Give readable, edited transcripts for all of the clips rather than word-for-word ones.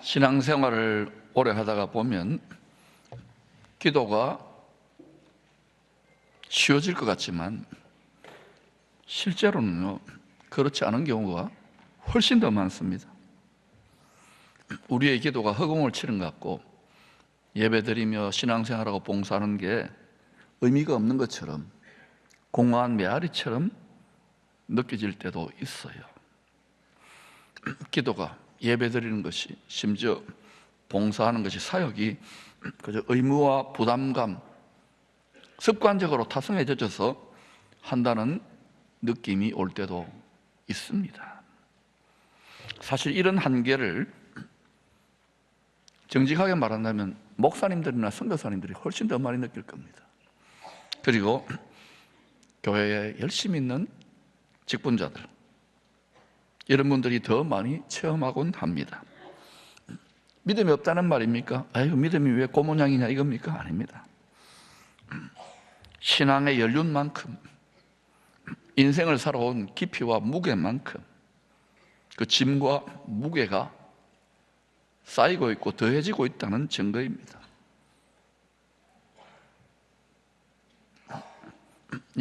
신앙생활을 오래 하다가 보면 기도가 쉬워질 것 같지만 실제로는요, 그렇지 않은 경우가 훨씬 더 많습니다. 우리의 기도가 허공을 치는 것 같고 예배드리며 신앙생활하고 봉사하는 게 의미가 없는 것처럼 공허한 메아리처럼 느껴질 때도 있어요. 기도가, 예배드리는 것이, 심지어 봉사하는 것이, 사역이 그저 의무와 부담감, 습관적으로 타성해져서 한다는 느낌이 올 때도 있습니다. 사실 이런 한계를 정직하게 말한다면 목사님들이나 선교사님들이 훨씬 더 많이 느낄 겁니다. 그리고 교회에 열심히 있는 직분자들, 이런 분들이 더 많이 체험하곤 합니다. 믿음이 없다는 말입니까? 아유, 믿음이 왜 고모양이냐 이겁니까? 아닙니다. 신앙의 연륜만큼, 인생을 살아온 깊이와 무게만큼 그 짐과 무게가 쌓이고 있고 더해지고 있다는 증거입니다.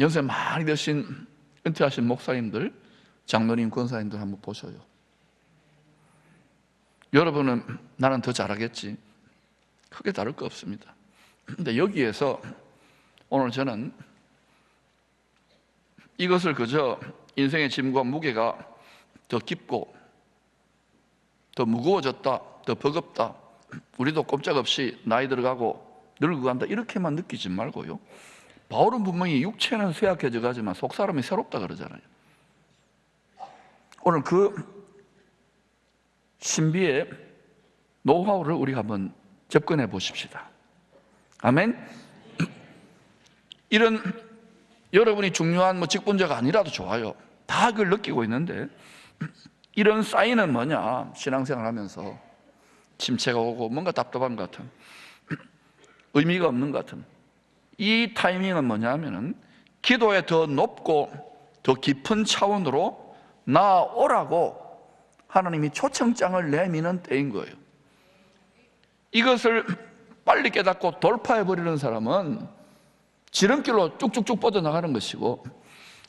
연세 많이 드신 은퇴하신 목사님들, 장로님, 권사님들 한번 보셔요. 여러분은 나는 더 잘하겠지, 크게 다를 거 없습니다. 그런데 여기에서 오늘 저는 이것을 그저 인생의 짐과 무게가 더 깊고 더 무거워졌다, 더 버겁다, 우리도 꼼짝없이 나이 들어가고 늙어간다 이렇게만 느끼지 말고요, 바울은 분명히 육체는 쇠약해져 가지만 속사람이 새롭다 그러잖아요. 오늘 그 신비의 노하우를 우리가 한번 접근해 보십시다. 아멘. 이런 여러분이 중요한 직분자가 아니라도 좋아요. 다 그걸 느끼고 있는데 이런 사인은 뭐냐? 신앙생활 하면서 침체가 오고 뭔가 답답한 것 같은, 의미가 없는 것 같은 이 타이밍은 뭐냐 하면은 기도에 더 높고 더 깊은 차원으로 나아오라고 하나님이 초청장을 내미는 때인 거예요. 이것을 빨리 깨닫고 돌파해버리는 사람은 지름길로 쭉쭉쭉 뻗어나가는 것이고,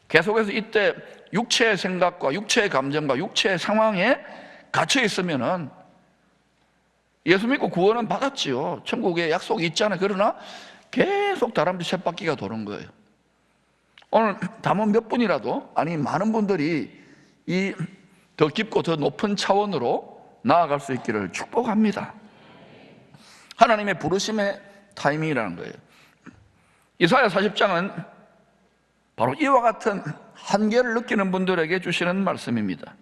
계속해서 이때 육체의 생각과 육체의 감정과 육체의 상황에 갇혀 있으면은 예수 믿고 구원은 받았지요. 천국에 약속이 있잖아요. 그러나 계속 다람쥐 쳇바퀴가 도는 거예요. 오늘 담은 몇 분이라도, 아니 많은 분들이 이 더 깊고 더 높은 차원으로 나아갈 수 있기를 축복합니다. 하나님의 부르심의 타이밍이라는 거예요. 이사야 40장은 바로 이와 같은 한계를 느끼는 분들에게 주시는 말씀입니다.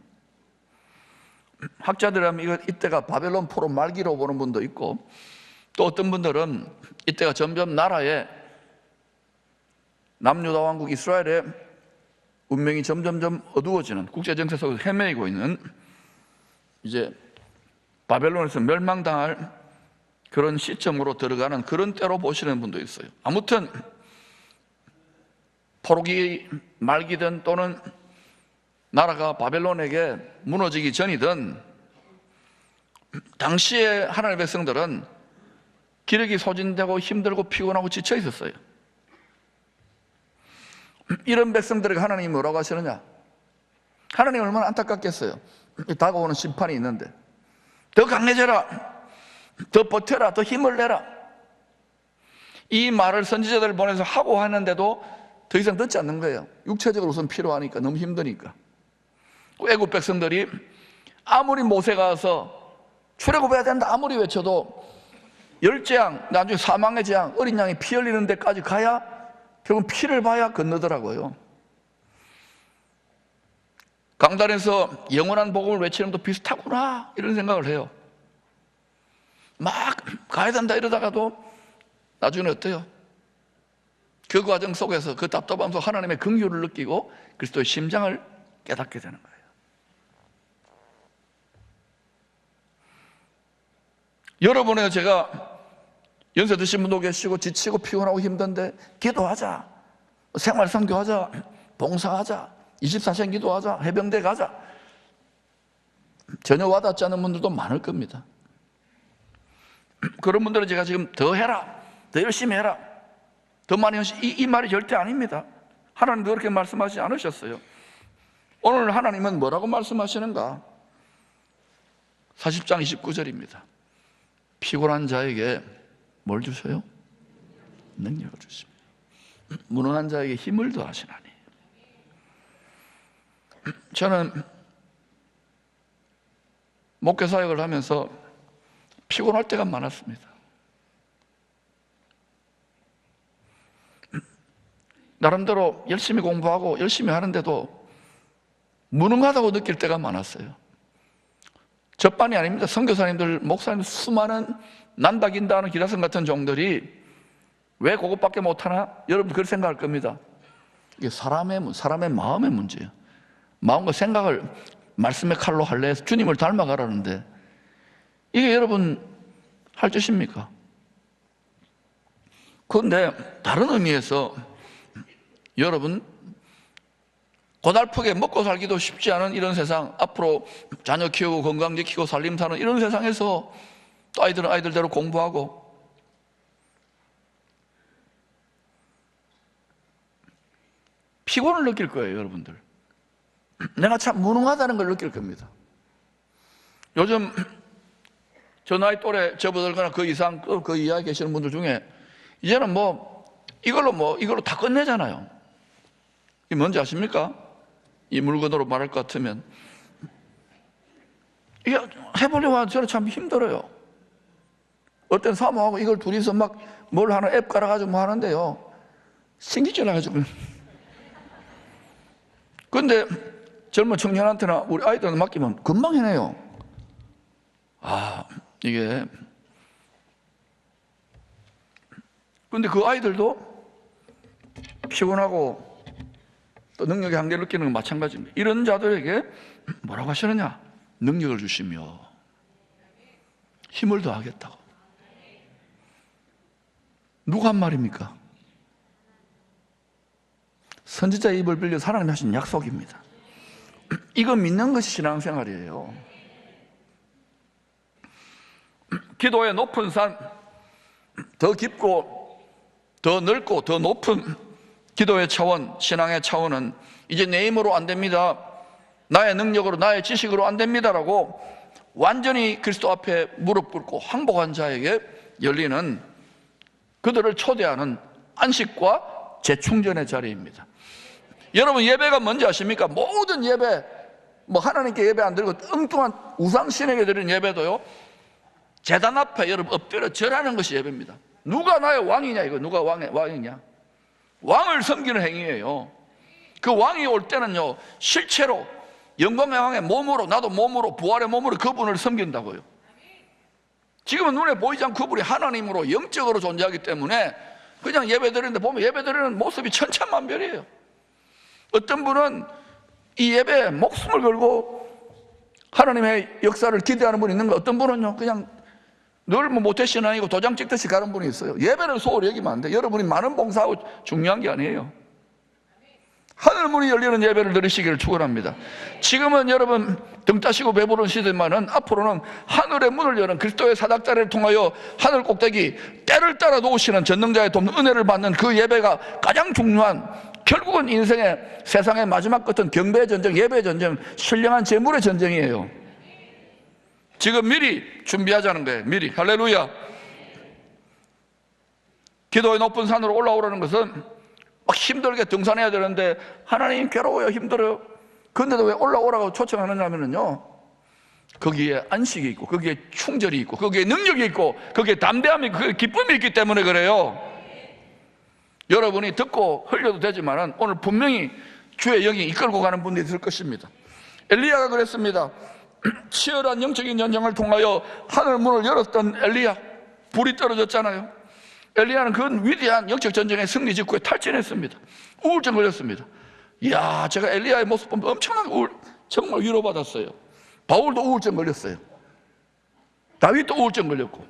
학자들은 이때가 바벨론 포로 말기로 보는 분도 있고, 또 어떤 분들은 이때가 점점 나라의 남유다 왕국 이스라엘의 운명이 점점점 어두워지는, 국제정세 속에서 헤매이고 있는, 이제 바벨론에서 멸망당할 그런 시점으로 들어가는 그런 때로 보시는 분도 있어요. 아무튼 포로기 말기든 또는 나라가 바벨론에게 무너지기 전이든 당시에 하나님의 백성들은 기력이 소진되고 힘들고 피곤하고 지쳐 있었어요. 이런 백성들에게 하나님이 뭐라고 하시느냐? 하나님이 얼마나 안타깝겠어요. 다가오는 심판이 있는데 더 강해져라, 더 버텨라, 더 힘을 내라, 이 말을 선지자들을 보내서 하고 하는데도 더 이상 듣지 않는 거예요. 육체적으로 우선 필요하니까, 너무 힘드니까. 애국 백성들이 아무리 모세가 와서 출애굽해야 된다 아무리 외쳐도 열재앙, 나중에 사망의 재앙, 어린 양이 피 흘리는 데까지 가야 결국 피를 봐야 건너더라고요. 강단에서 영원한 복음을 외치는 것도 비슷하구나 이런 생각을 해요. 막 가야 된다 이러다가도 나중에 어때요? 그 과정 속에서, 그 답답함 속 하나님의 긍휼을 느끼고 그리스도의 심장을 깨닫게 되는 거예요. 여러분의, 제가 연세 드신 분도 계시고 지치고 피곤하고 힘든데 기도하자, 생활 선교하자, 봉사하자, 24시간 기도하자, 해병대 가자, 전혀 와닿지 않은 분들도 많을 겁니다. 그런 분들은 제가 지금 더 해라, 더 열심히 해라, 더 많이 이 말이 절대 아닙니다. 하나님도 그렇게 말씀하지 않으셨어요. 오늘 하나님은 뭐라고 말씀하시는가? 40장 29절입니다. 피곤한 자에게 뭘 주셔요? 능력을 주십니다. 무능한 자에게 힘을 더하시나니. 저는 목회 사역을 하면서 피곤할 때가 많았습니다. 나름대로 열심히 공부하고 열심히 하는데도 무능하다고 느낄 때가 많았어요. 저뿐이 아닙니다. 선교사님들, 목사님들, 수많은 난다긴다 하는 기라성 같은 종들이 왜 그것밖에 못하나? 여러분 그렇게 생각할 겁니다. 이게 사람의 마음의 문제예요. 마음과 생각을 말씀의 칼로 할래 해서 주님을 닮아가라는데 이게 여러분 할 짓입니까? 그런데 다른 의미에서 여러분 고달프게 먹고 살기도 쉽지 않은 이런 세상, 앞으로 자녀 키우고 건강 지키고 살림 사는 이런 세상에서 또 아이들은 아이들대로 공부하고 피곤을 느낄 거예요. 여러분들 내가 참 무능하다는 걸 느낄 겁니다. 요즘 저 나이 또래 저보다거나 그 이상 그 이하에 계시는 분들 중에 이제는 이걸로 다 끝내잖아요. 이게 뭔지 아십니까? 이 물건으로 말할 것 같으면 이게 해보려고 하면 저는 참 힘들어요. 어떤 사모하고 이걸 둘이서 막 뭘 하나 앱 깔아가지고 뭐 하는데요, 신기질 나가지고. 근데 젊은 청년한테나 우리 아이들한테 맡기면 금방 해내요. 이게 근데 그 아이들도 피곤하고 또 능력의 한계를 느끼는 건 마찬가지입니다. 이런 자들에게 뭐라고 하시느냐? 능력을 주시며 힘을 더하겠다고. 누가 한 말입니까? 선지자의 입을 빌려서 하나님이 하신 약속입니다. 이거 믿는 것이 신앙생활이에요. 기도의 높은 산, 더 깊고 더 넓고 더 높은 기도의 차원, 신앙의 차원은 이제 내 힘으로 안 됩니다, 나의 능력으로 나의 지식으로 안 됩니다라고 완전히 그리스도 앞에 무릎 꿇고 항복한 자에게 열리는, 그들을 초대하는 안식과 재충전의 자리입니다. 여러분 예배가 뭔지 아십니까? 모든 예배, 하나님께 예배 안 드리고 엉뚱한 우상신에게 드리는 예배도요, 제단 앞에 여러분 엎드려 절하는 것이 예배입니다. 누가 나의 왕이냐, 이거 누가 왕이냐? 왕을 섬기는 행위예요. 그 왕이 올 때는요, 실체로 영광의 왕의 몸으로, 나도 몸으로, 부활의 몸으로 그분을 섬긴다고요. 지금은 눈에 보이지 않고 그분이 하나님으로 영적으로 존재하기 때문에 그냥 예배 드리는데 보면 예배 드리는 모습이 천차만별이에요. 어떤 분은 이 예배에 목숨을 걸고 하나님의 역사를 기대하는 분이 있는가, 어떤 분은요 그냥 늘 모태신앙이고 도장 찍듯이 가는 분이 있어요. 예배를 소홀히 여기면 안 돼. 여러분이 많은 봉사하고 중요한 게 아니에요. 하늘문이 열리는 예배를 드리시기를 축원합니다. 지금은 여러분 등 따시고 배부른 시대지만은 앞으로는 하늘의 문을 여는 그리스도의 사닥다리를 통하여 하늘 꼭대기 때를 따라 놓으시는 전능자의 돕는 은혜를 받는 그 예배가 가장 중요한, 결국은 인생의 세상의 마지막 끝은 경배의 전쟁, 예배의 전쟁, 신령한 재물의 전쟁이에요. 지금 미리 준비하자는 거예요. 미리. 할렐루야. 기도의 높은 산으로 올라오라는 것은 막 힘들게 등산해야 되는데 하나님 괴로워요, 힘들어요. 그런데도 왜 올라오라고 초청하느냐면요, 거기에 안식이 있고 거기에 충절이 있고 거기에 능력이 있고 거기에 담대함이 있고 거기에 기쁨이 있기 때문에 그래요. 여러분이 듣고 흘려도 되지만 오늘 분명히 주의 영이 이끌고 가는 분들이 있을 것입니다. 엘리야가 그랬습니다. 치열한 영적인 전쟁을 통하여 하늘 문을 열었던 엘리야, 불이 떨어졌잖아요. 엘리야는 그 위대한 영적 전쟁의 승리 직후에 탈진했습니다. 우울증 걸렸습니다. 이야, 제가 엘리야의 모습 보면 엄청나게 정말 위로받았어요. 바울도 우울증 걸렸어요. 다윗도 우울증 걸렸고.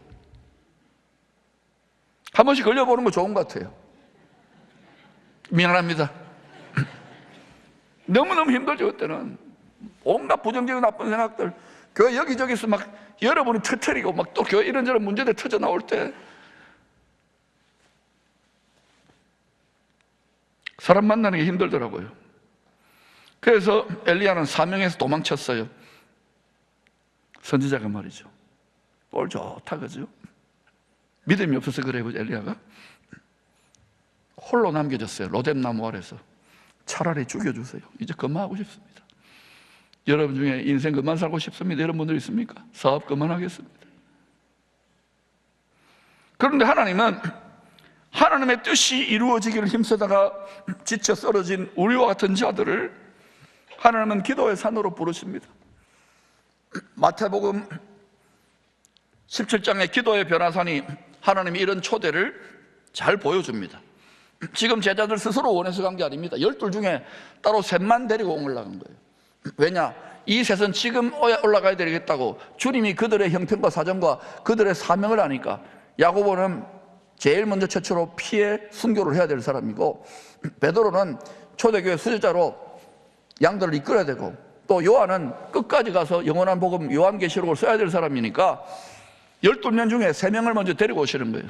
한 번씩 걸려보는 거 좋은 것 같아요. 미안합니다. 너무너무 힘들죠. 그때는 온갖 부정적인 나쁜 생각들, 교회 여기저기서 막 여러분이 터뜨리고 막 또 교회 이런저런 문제들 터져 나올 때 사람 만나는 게 힘들더라고요. 그래서 엘리야는 사명에서 도망쳤어요. 선지자가 말이죠. 꼴 좋다, 그죠? 믿음이 없어서 그래요, 엘리야가. 홀로 남겨졌어요. 로뎀나무 아래서. 차라리 죽여주세요. 이제 그만하고 싶습니다. 여러분 중에 인생 그만 살고 싶습니다. 이런 분들 있습니까? 사업 그만하겠습니다. 그런데 하나님은 하나님의 뜻이 이루어지기를 힘쓰다가 지쳐 쓰러진 우리와 같은 자들을 하나님은 기도의 산으로 부르십니다. 마태복음 17장의 기도의 변화산이 하나님이 이런 초대를 잘 보여줍니다. 지금 제자들 스스로 원해서 간 게 아닙니다. 12 중에 따로 셋만 데리고 올라간 거예요. 왜냐? 이 셋은 지금 올라가야 되겠다고 주님이 그들의 형편과 사정과 그들의 사명을 아니까. 야고보는 제일 먼저 최초로 피해 순교를 해야 될 사람이고, 베드로는 초대교회 수제자로 양들을 이끌어야 되고, 또 요한은 끝까지 가서 영원한 복음 요한계시록을 써야 될 사람이니까 12명 중에 3명을 먼저 데리고 오시는 거예요.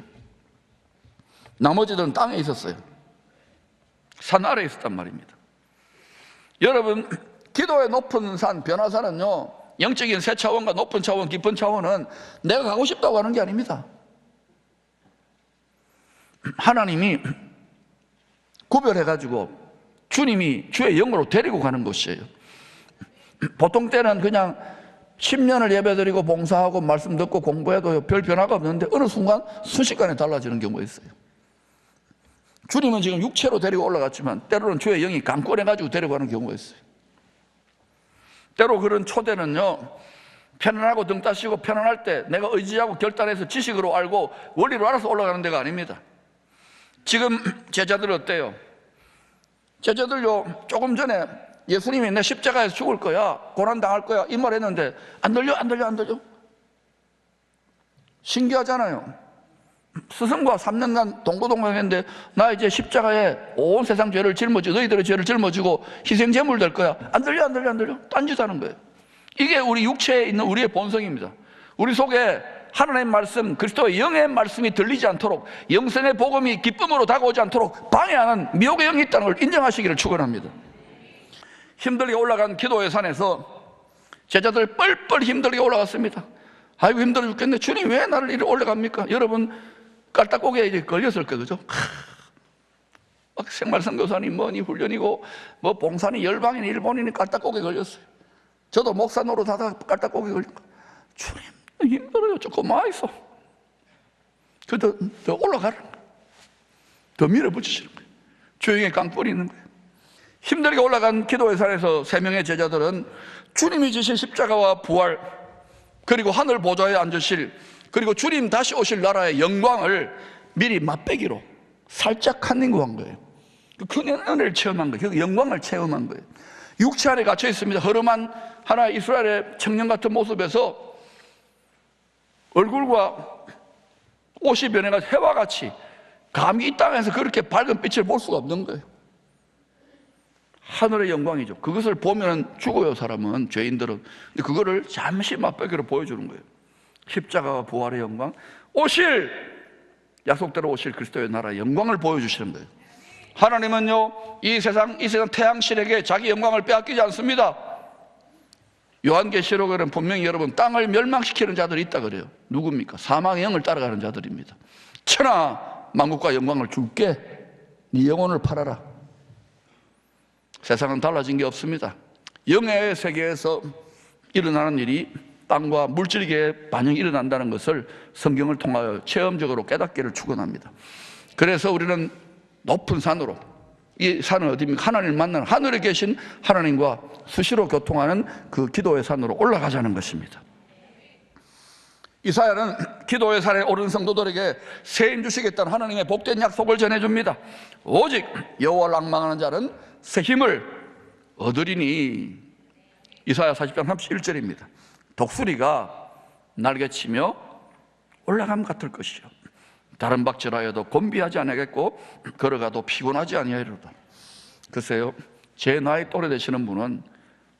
나머지들은 땅에 있었어요. 산 아래에 있었단 말입니다. 여러분, 기도의 높은 산, 변화산은요, 영적인 새 차원과 높은 차원, 깊은 차원은 내가 가고 싶다고 하는 게 아닙니다. 하나님이 구별해가지고 주님이 주의 영으로 데리고 가는 곳이에요. 보통 때는 그냥 10년을 예배드리고 봉사하고 말씀 듣고 공부해도 별 변화가 없는데 어느 순간 순식간에 달라지는 경우가 있어요. 주님은 지금 육체로 데리고 올라갔지만 때로는 주의 영이 강권해가지고 데려가는 경우가 있어요. 때로 그런 초대는요, 편안하고 등 따시고 편안할 때 내가 의지하고 결단해서 지식으로 알고 원리로 알아서 올라가는 데가 아닙니다. 지금 제자들 어때요? 제자들요, 조금 전에 예수님이 내 십자가에서 죽을 거야, 고난당할 거야 이 말 했는데 안 들려? 신기하잖아요. 스승과 3년간 동고동락했는데 나 이제 십자가에 온 세상 죄를 짊어지고 너희들의 죄를 짊어지고 희생제물 될 거야. 안 들려? 딴짓하는 거예요. 이게 우리 육체에 있는 우리의 본성입니다. 우리 속에 하나님의 말씀, 그리스도의 영의 말씀이 들리지 않도록, 영생의 복음이 기쁨으로 다가오지 않도록 방해하는 미혹의 영이 있다는 걸 인정하시기를 축원합니다. 힘들게 올라간 기도의 산에서 제자들 뻘뻘 힘들게 올라갔습니다. 아이고 힘들어 죽겠네. 주님 왜 나를 이리 올라갑니까? 여러분 깔딱고기에 이제 걸렸을 거예요, 그죠? 막 생활선교사니 뭐니 훈련이고 뭐 봉사니 열방이니 일본이니 깔딱고기에 걸렸어요. 저도 목사 노릇하다가 깔딱고기에 걸린 거예요. 주님 힘들어요. 조금 와 있어. 더 올라가라. 더 밀어붙이시는 거예요. 조용히 깡 뿌리는 거예요. 힘들게 올라간 기도의 산에서 3명의 제자들은 주님이 지신 십자가와 부활, 그리고 하늘 보좌에 앉으실, 그리고 주님 다시 오실 나라의 영광을 미리 맛배기로 살짝 한닝구한 거예요. 그 은혜를 체험한 거예요. 그 영광을 체험한 거예요. 육체 안에 갇혀 있습니다. 허름한 하나의 이스라엘의 청년 같은 모습에서 얼굴과 옷이 변해가지고 해와 같이 감히 이 땅에서 그렇게 밝은 빛을 볼 수가 없는 거예요. 하늘의 영광이죠. 그것을 보면 죽어요, 사람은, 죄인들은. 근데 그거를 잠시 맛보기로 보여주는 거예요. 십자가와 부활의 영광, 약속대로 오실 그리스도의 나라의 영광을 보여주시는 거예요. 하나님은요, 이 세상 태양신에게 자기 영광을 빼앗기지 않습니다. 요한계시록에는 분명히 여러분 땅을 멸망시키는 자들이 있다 그래요. 누굽니까? 사망의 영을 따라가는 자들입니다. 천하 만국과 영광을 줄게, 네 영혼을 팔아라. 세상은 달라진 게 없습니다. 영의 세계에서 일어나는 일이 땅과 물질계에 반영이 일어난다는 것을 성경을 통하여 체험적으로 깨닫기를 축원합니다. 그래서 우리는 높은 산으로, 이 산은 어디입니까? 하나님을 만나는, 하늘에 계신 하나님과 수시로 교통하는 그 기도의 산으로 올라가자는 것입니다. 이사야는 기도의 산에 오른 성도들에게 새 힘 주시겠다는 하나님의 복된 약속을 전해줍니다. 오직 여호와를 앙망하는 자는 새 힘을 얻으리니. 이사야 40장 31절입니다. 독수리가 날개치며 올라감 같을 것이요, 다른 박질하여도 곤비하지 아니하겠고 걸어가도 피곤하지 아니하리로다. 글쎄요, 제 나이 또래 되시는 분은,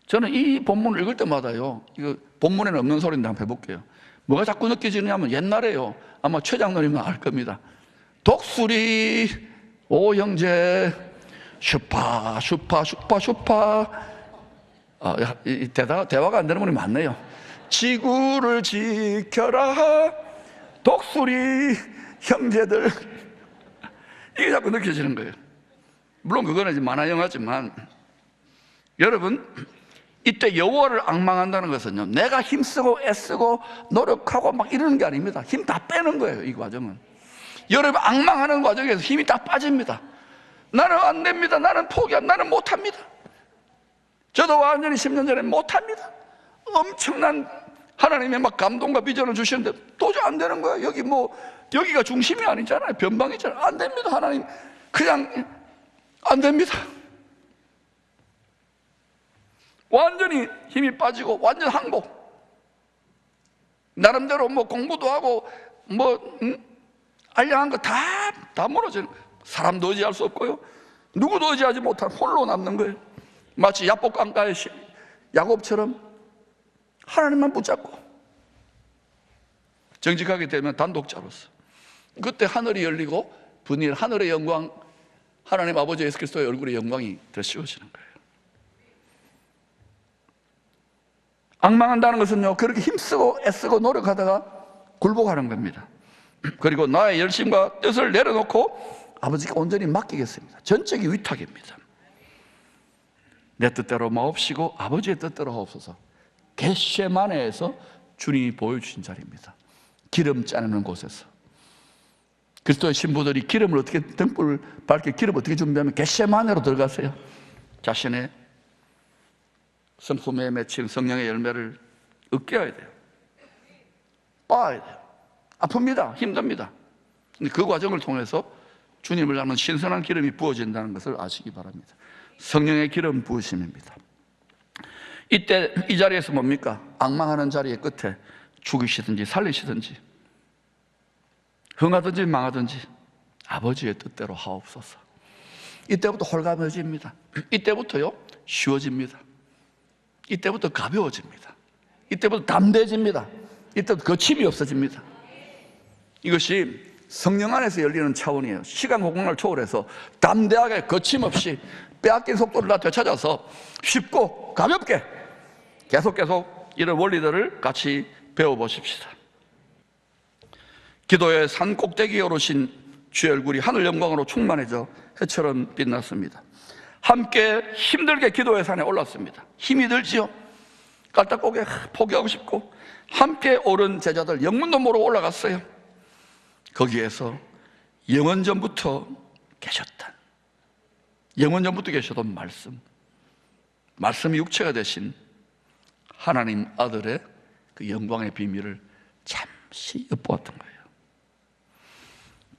저는 이 본문을 읽을 때마다요, 이거 본문에는 없는 소리인데 한번 해볼게요. 뭐가 자꾸 느껴지냐면 옛날에요, 아마 최 장로님은 알 겁니다. 독수리 오 형제 슈파 슈파 슈파 슈파. 대화가 안 되는 분이 많네요. 지구를 지켜라 독수리 형제들. 이게 자꾸 느껴지는 거예요. 물론 그거는 만화 영화지만, 여러분, 이때 여호와를 앙망한다는 것은요, 내가 힘쓰고 애쓰고 노력하고 막 이러는 게 아닙니다. 힘 다 빼는 거예요. 이 과정은 여러분 앙망하는 과정에서 힘이 다 빠집니다. 나는 안 됩니다, 나는 포기합니다, 나는 못합니다. 저도 완전히 10년 전에 못합니다. 엄청난 하나님의 막 감동과 비전을 주시는데 도저히 안 되는 거예요. 여기가 중심이 아니잖아요. 변방이잖아요. 안 됩니다. 하나님 그냥 안 됩니다. 완전히 힘이 빠지고 완전 항복. 나름대로 공부도 하고 알량한 거 다 무너지는 거예요. 사람도 의지할 수 없고요, 누구도 의지하지 못한 홀로 남는 거예요. 마치 야복 강가의 야곱처럼 하나님만 붙잡고 정직하게 되면 단독자로서, 그때 하늘이 열리고 분일 하늘의 영광, 하나님 아버지 예수 그리스도의 얼굴의 영광이 드시워지는 거예요. 앙망한다는 것은요, 그렇게 힘쓰고 애쓰고 노력하다가 굴복하는 겁니다. 그리고 나의 열심과 뜻을 내려놓고 아버지께 온전히 맡기겠습니다. 전적인 위탁입니다. 내 뜻대로 마옵시고 아버지의 뜻대로 하옵소서. 겟세마네에서 주님이 보여주신 자리입니다. 기름 짜내는 곳에서 그리스도의 신부들이 기름을 어떻게, 등불 밝게 기름 어떻게 준비하면 겟세마네로 들어가세요. 자신의 성품에 맺힌 성령의 열매를 으깨어야 돼요. 빻아야 돼요. 아픕니다. 힘듭니다. 근데 그 과정을 통해서 주님을 닮은 신선한 기름이 부어진다는 것을 아시기 바랍니다. 성령의 기름 부으심입니다. 이때 이 자리에서 뭡니까? 앙망하는 자리의 끝에 죽이시든지 살리시든지 흥하든지 망하든지 아버지의 뜻대로 하옵소서. 이때부터 홀가분해집니다. 이때부터요 쉬워집니다. 이때부터 가벼워집니다. 이때부터 담대해집니다. 이때부터 거침이 없어집니다. 이것이 성령 안에서 열리는 차원이에요. 시간 공간을 초월해서 담대하게 거침없이 빼앗긴 속도를 다 되찾아서 쉽고 가볍게 계속 이런 원리들을 같이 배워보십시다. 기도의 산 꼭대기에 오르신 주의 얼굴이 하늘 영광으로 충만해져 해처럼 빛났습니다. 함께 힘들게 기도의 산에 올랐습니다. 힘이 들지요. 깔딱고개 포기하고 싶고 함께 오른 제자들 영문도 모르고 올라갔어요. 거기에서 영원전부터 계셨던, 영원전부터 계셨던 말씀이 육체가 되신 하나님 아들의 그 영광의 비밀을 잠시 엿보았던 거예요.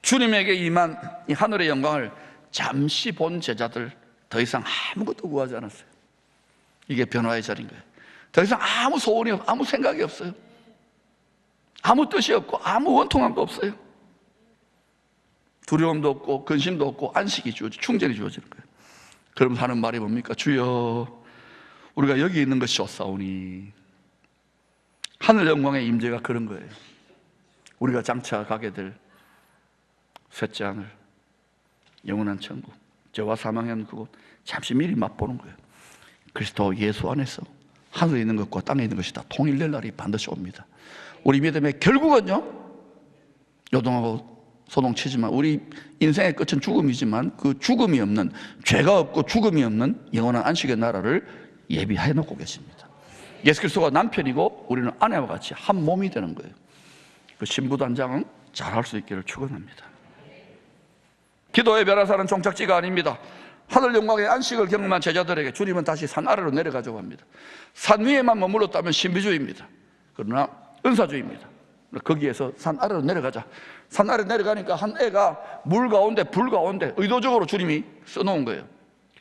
주님에게 임한 이 하늘의 영광을 잠시 본 제자들 더 이상 아무것도 구하지 않았어요. 이게 변화의 자리인 거예요. 더 이상 아무 소원이 없고 아무 생각이 없어요. 아무 뜻이 없고 아무 원통함도 없어요. 두려움도 없고 근심도 없고 안식이 주어지고 충전이 주어지는 거예요. 그럼 하는 말이 뭡니까? 주여, 우리가 여기 있는 것이 좋사오니. 하늘 영광의 임재가 그런 거예요. 우리가 장차 가게 될 셋째 하늘, 영원한 천국, 죄와 사망의 없는 그곳, 잠시 미리 맛보는 거예요. 그리스도 예수 안에서 하늘에 있는 것과 땅에 있는 것이 다 통일될 날이 반드시 옵니다. 우리 믿음의 결국은요, 요동하고 소동치지만 우리 인생의 끝은 죽음이지만 그 죽음이 없는, 죄가 없고 죽음이 없는 영원한 안식의 나라를 예비해 놓고 계십니다. 예수 그리스도가 남편이고 우리는 아내와 같이 한 몸이 되는 거예요. 그 신부단장은 잘할 수 있기를 축원합니다. 기도의 변화사는 종착지가 아닙니다. 하늘 영광의 안식을 경험한 제자들에게 주님은 다시 산 아래로 내려가자고 합니다. 산 위에만 머물렀다면 신비주의입니다. 그러나 은사주의입니다. 거기에서 산 아래로 내려가자. 산 아래 내려가니까 한 애가 물 가운데 불 가운데 의도적으로 주님이 써놓은 거예요.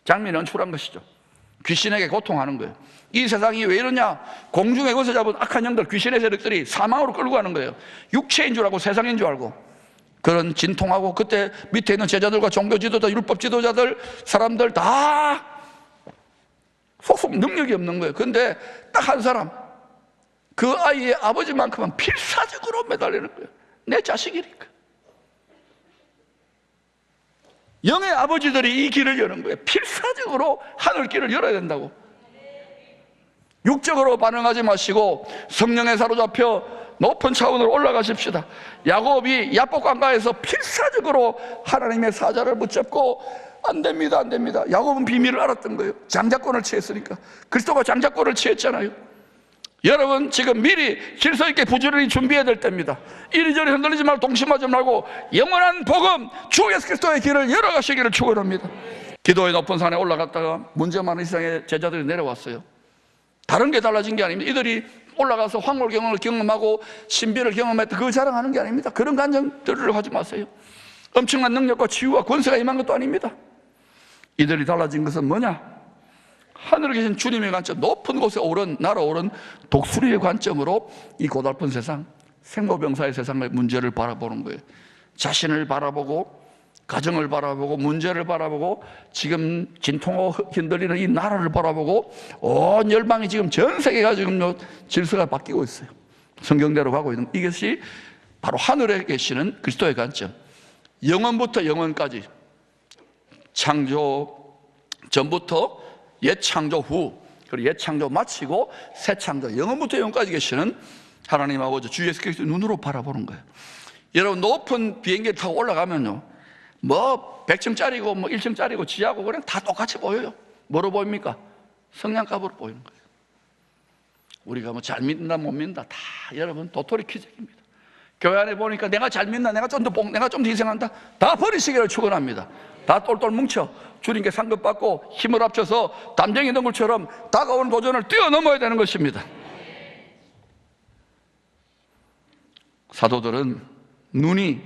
장면이 연출한 것이죠. 귀신에게 고통하는 거예요. 이 세상이 왜 이러냐? 공중에 거서 잡은 악한 영들, 귀신의 세력들이 사망으로 끌고 가는 거예요. 육체인 줄 알고 세상인 줄 알고. 그런 진통하고 그때 밑에 있는 제자들과 종교 지도자, 율법 지도자들, 사람들 다 속속 능력이 없는 거예요. 근데 딱 한 사람, 그 아이의 아버지만큼은 필사적으로 매달리는 거예요. 내 자식이니까. 영의 아버지들이 이 길을 여는 거예요. 필사적으로 하늘길을 열어야 된다고. 육적으로 반응하지 마시고 성령에 사로잡혀 높은 차원으로 올라가십시다. 야곱이 야복 강가에서 필사적으로 하나님의 사자를 붙잡고 안 됩니다, 안 됩니다. 야곱은 비밀을 알았던 거예요. 장자권을 취했으니까. 그리스도가 장자권을 취했잖아요. 여러분 지금 미리 질서 있게 부지런히 준비해야 될 때입니다. 이리저리 흔들리지 말고 동심하지 말고 영원한 복음 주 예수 그리스도의 길을 열어가시기를 축원합니다. 기도의 높은 산에 올라갔다가 문제 많은 이스라엘 제자들이 내려왔어요. 다른 게 달라진 게 아닙니다. 이들이 올라가서 황홀경을 경험하고 신비를 경험했다 그 자랑하는 게 아닙니다. 그런 간증들을 하지 마세요. 엄청난 능력과 치유와 권세가 임한 것도 아닙니다. 이들이 달라진 것은 뭐냐? 하늘에 계신 주님의 관점, 높은 곳에 날아오른 독수리의 관점으로 이 고달픈 세상, 생로병사의 세상의 문제를 바라보는 거예요. 자신을 바라보고 가정을 바라보고 문제를 바라보고 지금 진통으로 흔들리는 이 나라를 바라보고 온 열방이 지금 전 세계가 지금 질서가 바뀌고 있어요. 성경대로 가고 있는 이것이 바로 하늘에 계시는 그리스도의 관점. 영원부터 영원까지, 창조 전부터 옛 창조 후, 그리고 옛 창조 마치고 새 창조, 영원부터 영원까지 계시는 하나님 아버지 주 예수 그리스도 눈으로 바라보는 거예요. 여러분 높은 비행기를 타고 올라가면요, 뭐 100층짜리고 뭐 1층짜리고 지하고 그냥 다 똑같이 보여요. 뭐로 보입니까? 성냥갑으로 보이는 거예요. 우리가 뭐 잘 믿는다 못 믿는다 다 여러분 도토리 키재입니다. 교회 안에 보니까 내가 잘 믿나, 내가 좀 더 희생한다, 다 버리시기를 축원합니다. 다 똘똘 뭉쳐 주님께 상급받고 힘을 합쳐서 담쟁이 너굴처럼 다가오는 도전을 뛰어넘어야 되는 것입니다. 사도들은 눈이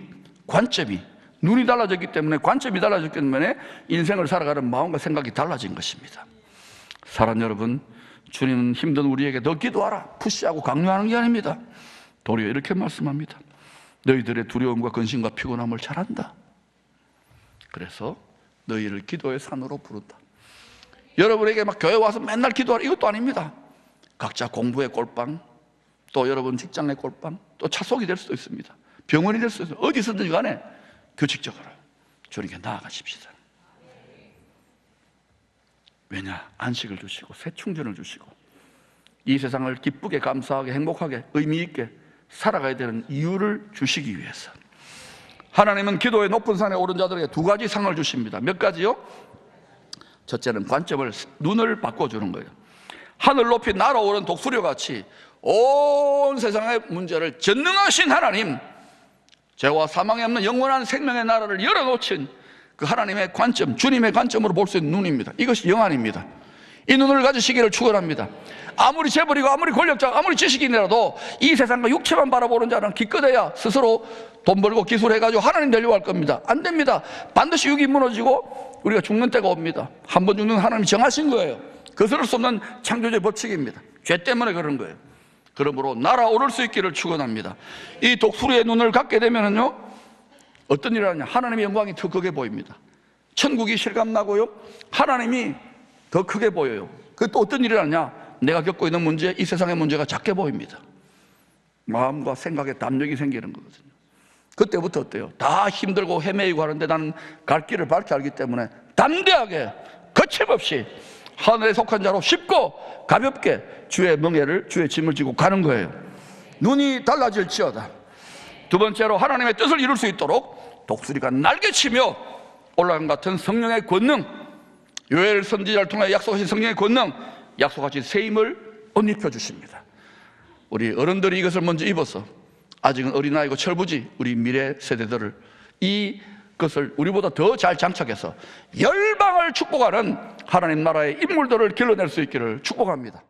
달라졌기 때문에, 관점이 달라졌기 때문에 인생을 살아가는 마음과 생각이 달라진 것입니다. 사랑 여러분, 주님은 힘든 우리에게 더 기도하라 푸시하고 강요하는 게 아닙니다. 도리어 이렇게 말씀합니다. 너희들의 두려움과 근심과 피곤함을 잘 안다. 그래서 너희를 기도의 산으로 부른다. 여러분에게 막 교회 와서 맨날 기도하라 이것도 아닙니다. 각자 공부의 꼴방, 또 여러분 직장의 꼴방, 또 차속이 될 수도 있습니다. 병원이 될 수도 있습니다. 어디서든지 간에 규칙적으로 주님께 나아가십시다. 왜냐? 안식을 주시고 새 충전을 주시고 이 세상을 기쁘게 감사하게 행복하게 의미 있게 살아가야 되는 이유를 주시기 위해서 하나님은 기도의 높은 산에 오른 자들에게 두 가지 상을 주십니다. 몇 가지요? 첫째는 관점을, 눈을 바꿔주는 거예요. 하늘 높이 날아오른 독수리와 같이 온 세상의 문제를 전능하신 하나님, 죄와 사망이 없는 영원한 생명의 나라를 열어놓친 그 하나님의 관점, 주님의 관점으로 볼 수 있는 눈입니다. 이것이 영안입니다. 이 눈을 가지시기를 축원합니다. 아무리 재벌이고 아무리 권력자고 아무리 지식인이라도 이 세상과 육체만 바라보는 자는 기껏해야 스스로 돈 벌고 기술해가지고 하나님 되려고 할 겁니다. 안 됩니다. 반드시 육이 무너지고 우리가 죽는 때가 옵니다. 한 번 죽는 하나님이 정하신 거예요. 거스를 수 없는 창조주의 법칙입니다. 죄 때문에 그런 거예요. 그러므로 날아오를 수 있기를 축원합니다. 이 독수리의 눈을 갖게 되면은요, 어떤 일을 하냐? 하나님의 영광이 더 크게 보입니다. 천국이 실감나고요, 하나님이 더 크게 보여요. 그 또 어떤 일을 하냐? 내가 겪고 있는 문제, 이 세상의 문제가 작게 보입니다. 마음과 생각에 담력이 생기는 거거든요. 그때부터 어때요? 다 힘들고 헤매이고 하는데 나는 갈 길을 밝게 알기 때문에 담대하게 거침없이 하늘에 속한 자로 쉽고 가볍게 주의 멍에를, 주의 짐을 지고 가는 거예요. 눈이 달라질지어다. 두 번째로 하나님의 뜻을 이룰 수 있도록 독수리가 날개치며 올라간 같은 성령의 권능, 요엘 선지자를 통해 약속하신 성령의 권능, 약속하신 새 힘을 옷 입혀주십니다. 우리 어른들이 이것을 먼저 입어서 아직은 어린아이고 철부지 우리 미래 세대들을 이것을 우리보다 더 잘 장착해서 열방을 축복하는 하나님 나라의 인물들을 길러낼 수 있기를 축복합니다.